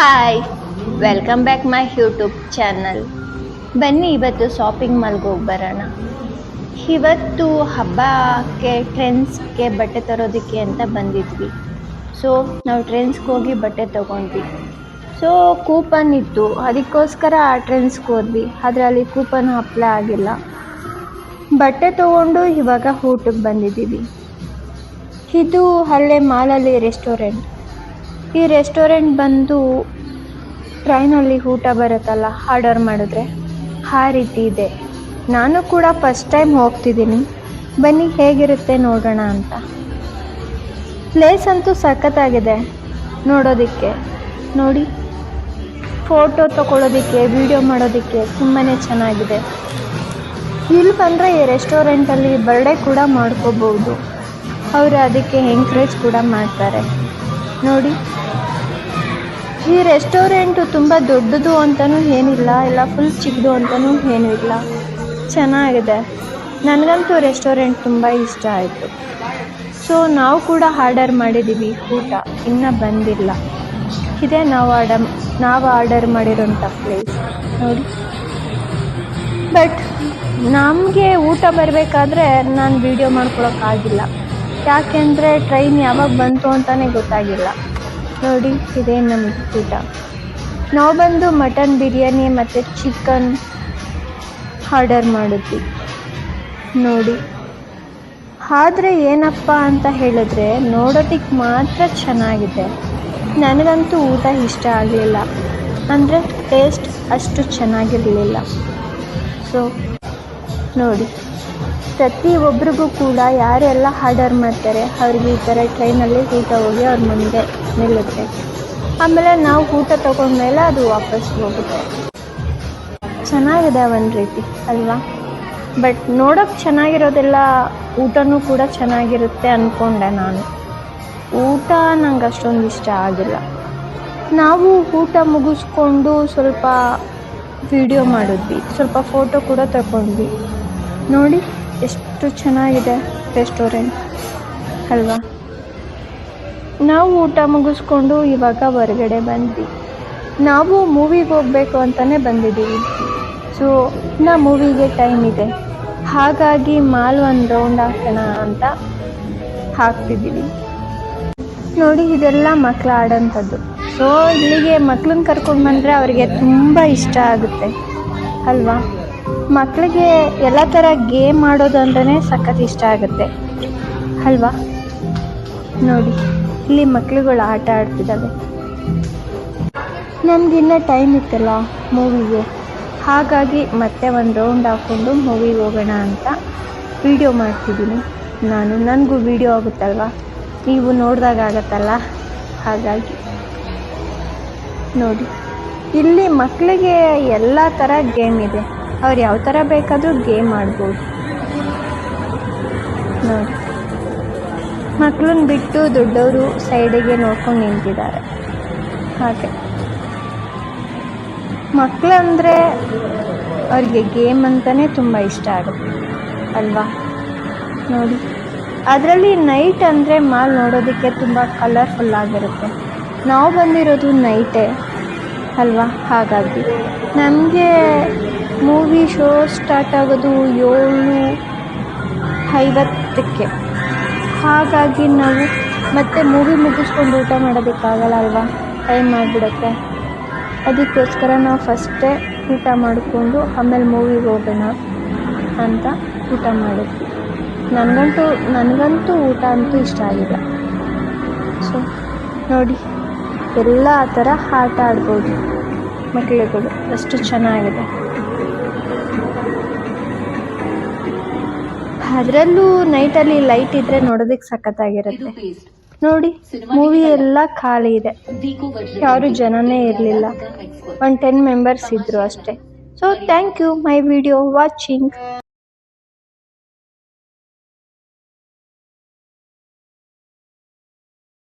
Hi, welcome back my YouTube channel. ಬನ್ನಿ ಇವತ್ತು shopping ಮಾಲ್ಗೆ ಹೋಗಿ ಬರೋಣ. ಇವತ್ತು ಹಬ್ಬಕ್ಕೆ ಟ್ರೆಂಡ್ಸ್ಗೆ ಬಟ್ಟೆ ತರೋದಕ್ಕೆ ಅಂತ ಬಂದಿದ್ವಿ. ಸೊ ನಾವು ಟ್ರೆಂಡ್ಸ್ಗೆ ಹೋಗಿ ಬಟ್ಟೆ ತೊಗೊಂಡ್ವಿ. ಸೊ ಕೂಪನ್ ಇತ್ತು, ಅದಕ್ಕೋಸ್ಕರ ಆ ಟ್ರೆಂಡ್ಸ್ಗೆ ಹೋದ್ವಿ. ಆದರೆ ಅಲ್ಲಿ ಕೂಪನ್ ಅಪ್ಲೈ ಆಗಿಲ್ಲ. ಬಟ್ಟೆ ತೊಗೊಂಡು ಇವಾಗ ಊಟಕ್ಕೆ ಬಂದಿದ್ದೀವಿ. ಇದು ಅಲ್ಲೇ ಮಾಲಲ್ಲಿ ರೆಸ್ಟೋರೆಂಟ್. ಈ ರೆಸ್ಟೋರೆಂಟ್ ಬಂದು ಟ್ರೈನಲ್ಲಿ ಊಟ ಬರುತ್ತಲ್ಲ, ಆರ್ಡರ್ ಮಾಡಿದ್ರೆ ಆ ರೀತಿ ಇದೆ. ನಾನು ಕೂಡ ಫಸ್ಟ್ ಟೈಮ್ ಹೋಗ್ತಿದ್ದೀನಿ. ಬನ್ನಿ ಹೇಗಿರುತ್ತೆ ನೋಡೋಣ ಅಂತ. ಪ್ಲೇಸ್ ಅಂತೂ ಸಖತ್ತಾಗಿದೆ ನೋಡೋದಕ್ಕೆ. ನೋಡಿ, ಫೋಟೋ ತಗೊಳ್ಳೋದಕ್ಕೆ, ವಿಡಿಯೋ ಮಾಡೋದಕ್ಕೆ ತುಂಬಾ ಚೆನ್ನಾಗಿದೆ. ಇಲ್ಲಿ ಬಂದರೆ ಈ ರೆಸ್ಟೋರೆಂಟಲ್ಲಿ ಬರ್ಡೇ ಕೂಡ ಮಾಡ್ಕೋಬೋದು. ಅವರು ಅದಕ್ಕೆ ಎಂಕರೇಜ್ ಕೂಡ ಮಾಡ್ತಾರೆ. ನೋಡಿ, ಈ ರೆಸ್ಟೋರೆಂಟು ತುಂಬ ದೊಡ್ಡದು ಅಂತಲೂ ಏನಿಲ್ಲ, ಇಲ್ಲ ಫುಲ್ ಚಿಕ್ಕದು ಅಂತಲೂ ಏನೂ ಇಲ್ಲ, ಚೆನ್ನಾಗಿದೆ. ನನಗಂತೂ ರೆಸ್ಟೋರೆಂಟ್ ತುಂಬ ಇಷ್ಟ ಆಯಿತು. ಸೊ ನಾವು ಕೂಡ ಆರ್ಡರ್ ಮಾಡಿದ್ದೀವಿ. ಊಟ ಇನ್ನೂ ಬಂದಿಲ್ಲ. ಇದೇ ನಾವು ಆರ್ಡರ್ ಮಾಡಿರೋಂಥ ಪ್ಲೇಸ್ ನೋಡಿ. ಬಟ್ ನಮಗೆ ಊಟ ಬರಬೇಕಾದ್ರೆ ನಾನು ವೀಡಿಯೋ ಮಾಡ್ಕೊಳಕ್ಕಾಗಿಲ್ಲ. ಯಾಕೆಂದರೆ ಟ್ರೈನ್ ಯಾವಾಗ ಬಂತು ಅಂತಲೇ ಗೊತ್ತಾಗಿಲ್ಲ. ನೋಡಿ, ಇದೇ ನಮಗೆ ಊಟ. ನಾವು ಬಂದು ಮಟನ್ ಬಿರಿಯಾನಿ ಮತ್ತು ಚಿಕನ್ ಆರ್ಡರ್ ಮಾಡಿದ್ವಿ ನೋಡಿ. ಆದರೆ ಏನಪ್ಪ ಅಂತ ಹೇಳಿದ್ರೆ ನೋಡೋದಕ್ಕೆ ಮಾತ್ರ ಚೆನ್ನಾಗಿದೆ. ನನಗಂತೂ ಊಟ ಇಷ್ಟ ಆಗಲಿಲ್ಲ. ಅಂದರೆ ಟೇಸ್ಟ್ ಅಷ್ಟು ಚೆನ್ನಾಗಿರಲಿಲ್ಲ. ಸೊ ನೋಡಿ, ಪ್ರತಿಯೊಬ್ಬರಿಗೂ ಕೂಡ ಯಾರೆಲ್ಲ ಆರ್ಡರ್ ಮಾಡ್ತಾರೆ ಅವ್ರಿಗೆ ಈ ಥರ ಟ್ರೈನಲ್ಲಿ ಊಟ ಹೋಗಿ ಅವ್ರ ಮುಂದೆ ನಿಲ್ಲುತ್ತೆ. ಆಮೇಲೆ ನಾವು ಊಟ ತೊಗೊಂಡ್ಮೇಲೆ ಅದು ವಾಪಸ್ ಹೋಗುತ್ತೆ. ಚೆನ್ನಾಗಿದೆ ಒಂದು ರೀತಿ ಅಲ್ವಾ. ಬಟ್ ನೋಡೋಕ್ಕೆ ಚೆನ್ನಾಗಿರೋದೆಲ್ಲ ಊಟನೂ ಕೂಡ ಚೆನ್ನಾಗಿರುತ್ತೆ ಅಂದ್ಕೊಂಡೆ ನಾನು. ಊಟ ನಂಗೆ ಅಷ್ಟೊಂದು ಇಷ್ಟ ಆಗಿಲ್ಲ. ನಾವು ಊಟ ಮುಗಿಸ್ಕೊಂಡು ಸ್ವಲ್ಪ ವಿಡಿಯೋ ಮಾಡಿದ್ವಿ, ಸ್ವಲ್ಪ ಫೋಟೋ ಕೂಡ ತಗೊಂಡ್ವಿ. ನೋಡಿ ಎಷ್ಟು ಚೆನ್ನಾಗಿದೆ ರೆಸ್ಟೋರೆಂಟ್ ಅಲ್ವಾ. ನಾವು ಊಟ ಮುಗಿಸ್ಕೊಂಡು ಇವಾಗ ಹೊರಗಡೆ ಬಂದ್ವಿ. ನಾವು ಮೂವಿಗೆ ಹೋಗಬೇಕು ಅಂತಲೇ ಬಂದಿದ್ದೀವಿ. ಸೊ ಇನ್ನು ಮೂವಿಗೆ ಟೈಮ್ ಇದೆ. ಹಾಗಾಗಿ ಮಾಲ್ ಒಂದು ರೌಂಡ್ ಹಾಕೋಣ ಅಂತ ಹಾಕ್ತಿದ್ದೀವಿ. ನೋಡಿ, ಇದೆಲ್ಲ ಮಕ್ಕಳು ಆಡೋಂಥದ್ದು. ಸೊ ಇಲ್ಲಿಗೆ ಮಕ್ಕಳನ್ನ ಕರ್ಕೊಂಡು ಬಂದರೆ ಅವರಿಗೆ ತುಂಬ ಇಷ್ಟ ಆಗುತ್ತೆ ಅಲ್ವಾ. ಮಕ್ಕಳಿಗೆ ಎಲ್ಲ ಥರ ಗೇಮ್ ಆಡೋದು ಅಂದ್ರೆ ಸಖತ್ ಇಷ್ಟ ಆಗುತ್ತೆ ಅಲ್ವಾ. ನೋಡಿ, ಇಲ್ಲಿ ಮಕ್ಕಳುಗಳು ಆಟ ಆಡ್ತಿದ್ದಾವೆ. ನಮಗಿನ್ನೂ ಟೈಮ್ ಇತ್ತಲ್ಲ ಮೂವಿಗೆ, ಹಾಗಾಗಿ ಮತ್ತೆ ಒಂದು ರೌಂಡ್ ಹಾಕ್ಕೊಂಡು ಮೂವಿಗೆ ಹೋಗೋಣ ಅಂತ ವಿಡಿಯೋ ಮಾಡ್ತಿದ್ದೀನಿ ನಾನು. ನನಗೂ ವಿಡಿಯೋ ಆಗುತ್ತಲ್ವ, ನೀವು ನೋಡಿದಾಗ ಆಗುತ್ತಲ್ಲ, ಹಾಗಾಗಿ ನೋಡಿ. ಇಲ್ಲಿ ಮಕ್ಕಳಿಗೆ ಎಲ್ಲ ಥರ ಗೇಮ್ ಇದೆ. ಅವ್ರು ಯಾವ ಥರ ಬೇಕಾದರೂ ಗೇಮ್ ಆಡ್ಬೋದು ನೋಡಿ. ಮಕ್ಕಳನ್ನ ಬಿಟ್ಟು ದೊಡ್ಡವರು ಸೈಡಿಗೆ ನೋಡ್ಕೊಂಡು ನಿಂತಿದ್ದಾರೆ. ಹಾಗೆ ಮಕ್ಕಳಂದರೆ ಅವ್ರಿಗೆ ಗೇಮ್ ಅಂತಲೇ ತುಂಬ ಇಷ್ಟ ಆಗುತ್ತೆ ಅಲ್ವಾ. ನೋಡಿ, ಅದರಲ್ಲಿ ನೈಟ್ ಅಂದರೆ ಮಾಲ್ ನೋಡೋದಕ್ಕೆ ತುಂಬ ಕಲರ್ಫುಲ್ ಆಗಿರುತ್ತೆ. ನಾವು ಬಂದಿರೋದು ನೈಟೇ ಅಲ್ವಾ. ಹಾಗಾಗಿ ನಮಗೆ ಮೂವಿ ಶೋ ಸ್ಟಾರ್ಟ್ ಆಗೋದು 7:50. ಹಾಗಾಗಿ ನಾವು ಮತ್ತೆ ಮೂವಿ ಮುಗಿಸ್ಕೊಂಡು ಊಟ ಮಾಡೋದಕ್ಕಾಗಲ್ಲ ಅಲ್ವಾ, ಟೈಮ್ ಆಗಿಬಿಡುತ್ತೆ. ಅದಕ್ಕೋಸ್ಕರ ನಾವು ಫಸ್ಟೇ ಊಟ ಮಾಡಿಕೊಂಡು ಆಮೇಲೆ ಮೂವಿಗೆ ಹೋಗೋಣ ಅಂತ ಊಟ ಮಾಡಿದ್ವಿ. ನನಗಂತೂ ಊಟ ಅಂತೂ ಇಷ್ಟ ಆಗಿಲ್ಲ. ಸೊ ನೋಡಿ, ಎಲ್ಲ ಆ ಥರ ಆಟ ಆಡ್ಬೋದು ಮಕ್ಕಳುಗಳು, ಅಷ್ಟು ಚೆನ್ನಾಗಿದೆ. ಅದರಲ್ಲೂ ನೈಟಲ್ಲಿ ಲೈಟ್ ಇದ್ದರೆ ನೋಡೋದಕ್ಕೆ ಸಖತ್ತಾಗಿರುತ್ತೆ. ನೋಡಿ, ಮೂವಿ ಎಲ್ಲ ಖಾಲಿ ಇದೆ, ಯಾರು ಜನನೇ ಇರಲಿಲ್ಲ. ಒಂದು 10 ಮೆಂಬರ್ಸ್ ಇದ್ದರು ಅಷ್ಟೇ. So thank you my video watching.